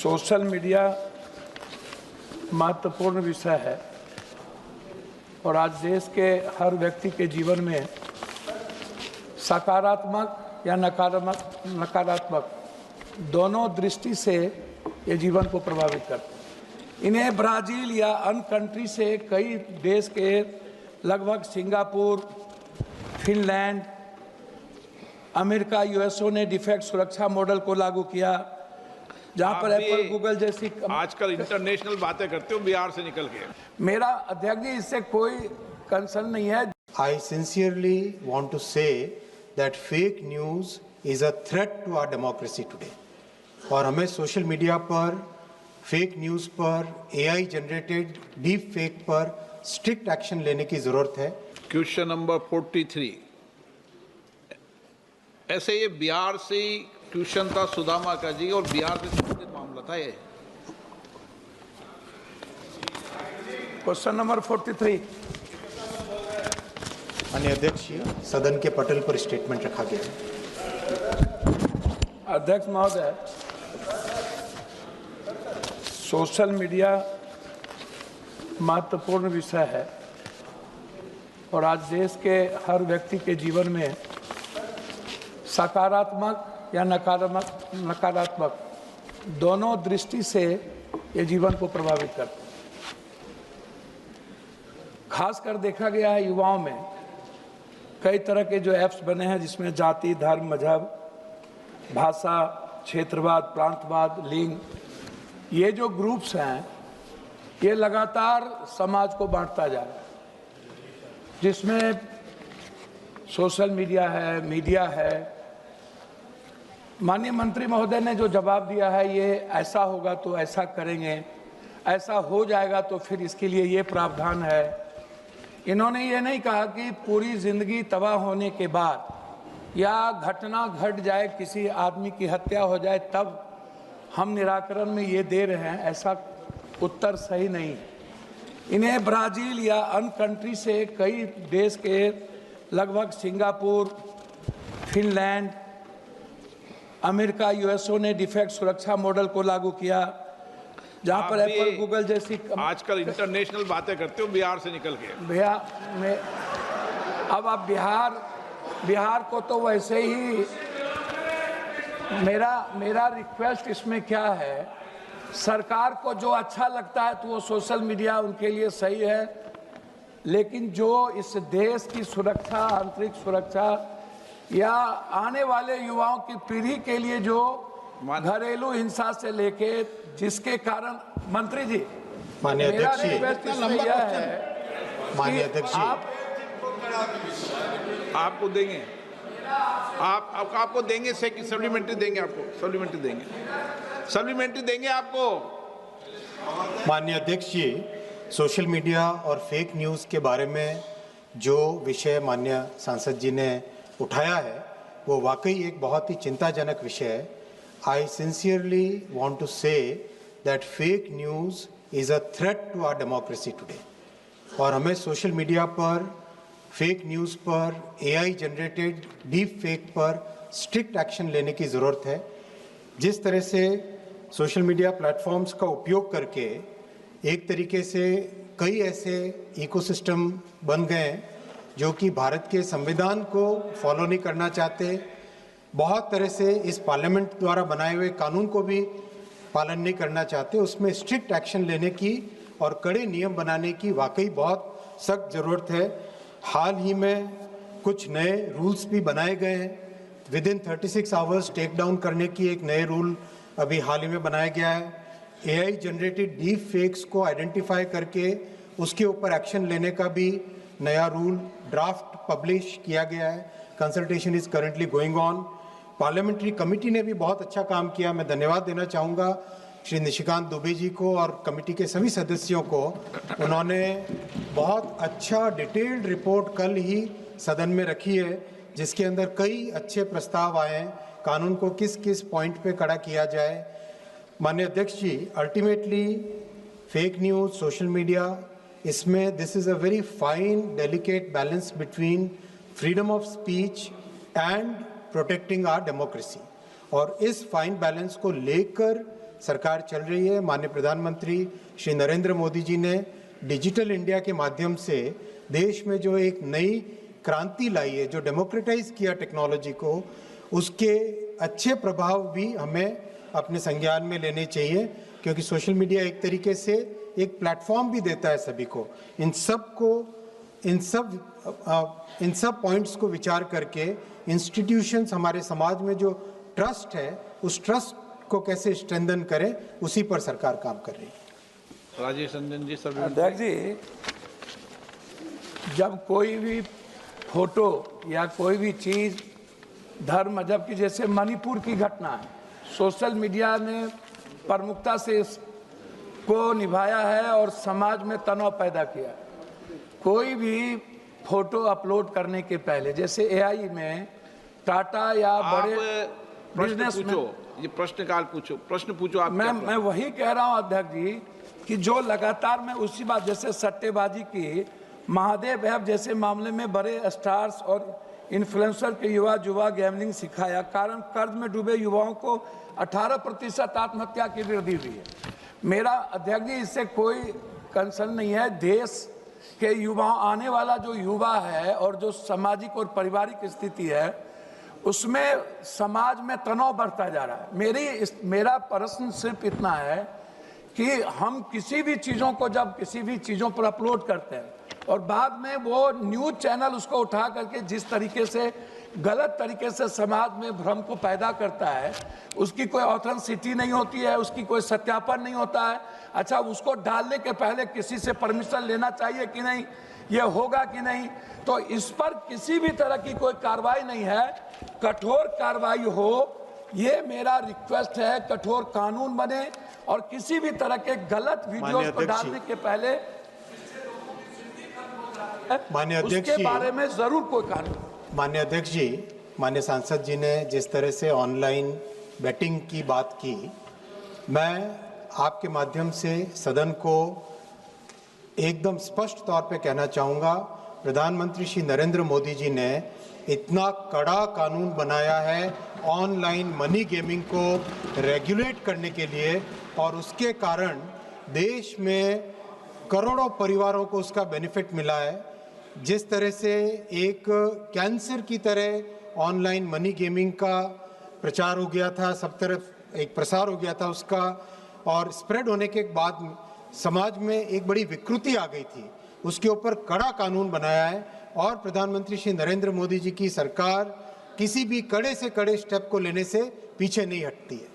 Social media महत्वपूर्ण विषय है और आज देश के हर व्यक्ति के जीवन में सकारात्मक या नकारात्मक दोनों दृष्टि से ये जीवन को प्रभावित करते हैं। इन्हें ब्राज़ील या अन्य कंट्री से कई देश के लगभग सिंगापुर, फिनलैंड, अमेरिका, यूएसओ ने डिफेक्ट सुरक्षा मॉडल को लागू किया, जहां पर एप्पल, गूगल जैसी आजकल इंटरनेशनल बातें करते हो बिहार से निकल के। मेरा अध्यक्ष जी इससे कोई कंसर्न नहीं है। I sincerely want to say that fake news is a threat to our democracy today. और हमें सोशल मीडिया पर फेक न्यूज़ पर AI जनरेटेड डीप फेक पर स्ट्रिक्ट एक्शन लेने की जरूरत है। Question number 43। ऐसे ये बिहार से क्वेश्चन था सुदामा का जी, और बिहार से संबंधित मामला था ये। Question number 43। माननीय अध्यक्ष जी, सदन के पटल पर स्टेटमेंट रखा गया है। अध्यक्ष महोदय, सोशल मीडिया महत्वपूर्ण विषय है और आज देश के हर व्यक्ति के जीवन में सकारात्मक या नकारात्मक दोनों दृष्टि से ये जीवन को प्रभावित करते हैं। खासकर देखा गया है युवाओं में कई तरह के जो ऐप्स बने हैं जिसमें जाति, धर्म, मजहब, भाषा, क्षेत्रवाद, प्रांतवाद, लिंग, ये जो ग्रुप्स हैं ये लगातार समाज को बांटता जा रहा है, जिसमें सोशल मीडिया है, मीडिया है। माननीय मंत्री महोदय ने जो जवाब दिया है, ये ऐसा होगा तो ऐसा करेंगे, ऐसा हो जाएगा तो फिर इसके लिए ये प्रावधान है। इन्होंने ये नहीं कहा कि पूरी जिंदगी तबाह होने के बाद या घटना घट जाए, किसी आदमी की हत्या हो जाए, तब हम निराकरण में ये दे रहे हैं। ऐसा उत्तर सही नहीं। इन्हें ब्राज़ील या अन्य कंट्री से कई देश के लगभग सिंगापुर, फिनलैंड, अमेरिका, यूएसओ ने डिफेक्ट सुरक्षा मॉडल को लागू किया, जहां पर एप्पल, गूगल जैसी आजकल इंटरनेशनल बातें करते हो बिहार से निकल के। बिहार में अब आप बिहार को तो वैसे ही मेरा रिक्वेस्ट इसमें क्या है, सरकार को जो अच्छा लगता है तो वो सोशल मीडिया उनके लिए सही है, लेकिन जो इस देश की सुरक्षा, आंतरिक सुरक्षा या आने वाले युवाओं की पीढ़ी के लिए जो घरेलू हिंसा से लेके जिसके कारण मंत्री जी, माननीय अध्यक्ष जी, माननीय अध्यक्ष जी, आपको देंगे, आपको देंगे, सप्लीमेंट्री देंगे, आपको सप्लीमेंट्री देंगे आपको। माननीय अध्यक्ष जी, सोशल मीडिया और फेक न्यूज़ के बारे में जो विषय माननीय सांसद जी ने उठाया है वो वाकई एक बहुत ही चिंताजनक विषय है। I sincerely want to say that fake news is a threat to our democracy today. और हमें सोशल मीडिया पर फेक न्यूज़ पर AI जनरेटेड डीप फेक पर स्ट्रिक्ट एक्शन लेने की ज़रूरत है। जिस तरह से सोशल मीडिया प्लेटफॉर्म्स का उपयोग करके एक तरीके से कई ऐसे इकोसिस्टम बन गए हैं जो कि भारत के संविधान को फॉलो नहीं करना चाहते, बहुत तरह से इस पार्लियामेंट द्वारा बनाए हुए कानून को भी पालन नहीं करना चाहते। उसमें स्ट्रिक्ट एक्शन लेने की और कड़े नियम बनाने की वाकई बहुत सख्त ज़रूरत है। हाल ही में कुछ नए रूल्स भी बनाए गए हैं। विदिन 36 आवर्स टेक डाउन करने की एक नए रूल अभी हाल ही में बनाया गया है। AI जनरेटेड डीप फेक्स को आइडेंटिफाई करके उसके ऊपर एक्शन लेने का भी नया रूल ड्राफ्ट पब्लिश किया गया है। Consultation is currently going on. Parliamentary committee ने भी बहुत अच्छा काम किया। मैं धन्यवाद देना चाहूँगा श्री निशिकांत दुबे जी को और कमेटी के सभी सदस्यों को। उन्होंने बहुत अच्छा डिटेल्ड रिपोर्ट कल ही सदन में रखी है, जिसके अंदर कई अच्छे प्रस्ताव आए हैं, कानून को किस किस पॉइंट पे कड़ा किया जाए। माननीय अध्यक्ष जी, ultimately fake news, social media, इसमें this is a very fine delicate balance between freedom of speech and protecting our democracy. और इस फाइन बैलेंस को लेकर सरकार चल रही है। माननीय प्रधानमंत्री श्री नरेंद्र मोदी जी ने डिजिटल इंडिया के माध्यम से देश में जो एक नई क्रांति लाई है, जो डेमोक्रेटाइज किया टेक्नोलॉजी को, उसके अच्छे प्रभाव भी हमें अपने संज्ञान में लेने चाहिए, क्योंकि सोशल मीडिया एक तरीके से एक प्लेटफॉर्म भी देता है सभी को। इन सब पॉइंट्स को विचार करके इंस्टीट्यूशंस, हमारे समाज में जो ट्रस्ट है, उस ट्रस्ट को कैसे स्ट्रेंथन करें, उसी पर सरकार काम कर रही है। राजेश रंजन जी, सर। अध्यक्ष जी, जब कोई भी फोटो या कोई भी चीज़ धर्म मजहब की, जैसे मणिपुर की घटना है, सोशल मीडिया ने प्रमुखता से इसको निभाया है और समाज में तनाव पैदा किया। कोई भी फोटो अपलोड करने के पहले, जैसे एआई में टाटा या बड़े बिजनेस में, ये प्रश्न पूछो आप। मैं वही कह रहा हूं अध्यक्ष जी कि जो लगातार मैं उसी बात, जैसे सट्टेबाजी की, महादेव ऐप जैसे मामले में बड़े स्टार्स और इन्फ्लुएंसर के युवा गैमलिंग सिखाया, कारण कर्ज में डूबे युवाओं को 18% आत्महत्या की वृद्धि हुई है। मेरा अध्यक्ष जी इससे कोई कंसर्न नहीं है। देश के युवा, आने वाला जो युवा है और जो सामाजिक और पारिवारिक स्थिति है, उसमें समाज में तनाव बढ़ता जा रहा है। मेरा प्रश्न सिर्फ इतना है कि हम किसी भी चीज़ों को जब किसी भी चीज़ों पर अपलोड करते हैं और बाद में वो न्यूज़ चैनल उसको उठा करके जिस तरीके से गलत तरीके से समाज में भ्रम को पैदा करता है, उसकी कोई ऑथेंटिसिटी नहीं होती है, उसकी कोई सत्यापन नहीं होता है। अच्छा, उसको डालने के पहले किसी से परमिशन लेना चाहिए कि नहीं, ये होगा कि नहीं, तो इस पर किसी भी तरह की कोई कार्रवाई नहीं है। कठोर कार्रवाई हो, ये मेरा रिक्वेस्ट है। कठोर कानून बने और किसी भी तरह के गलत वीडियोस को डालने के पहले माननीय अध्यक्ष उसके जी, बारे में जरूर कोई कानून। माननीय अध्यक्ष जी, माननीय सांसद जी ने जिस तरह से ऑनलाइन बेटिंग की बात की, मैं आपके माध्यम से सदन को एकदम स्पष्ट तौर पे कहना चाहूँगा, प्रधानमंत्री श्री नरेंद्र मोदी जी ने इतना कड़ा कानून बनाया है ऑनलाइन मनी गेमिंग को रेगुलेट करने के लिए, और उसके कारण देश में करोड़ों परिवारों को उसका बेनिफिट मिला है। जिस तरह से एक कैंसर की तरह ऑनलाइन मनी गेमिंग का प्रचार हो गया था, सब तरफ एक प्रसार हो गया था उसका, और स्प्रेड होने के बाद समाज में एक बड़ी विकृति आ गई थी, उसके ऊपर कड़ा कानून बनाया है। और प्रधानमंत्री श्री नरेंद्र मोदी जी की सरकार किसी भी कड़े से कड़े स्टेप को लेने से पीछे नहीं हटती है।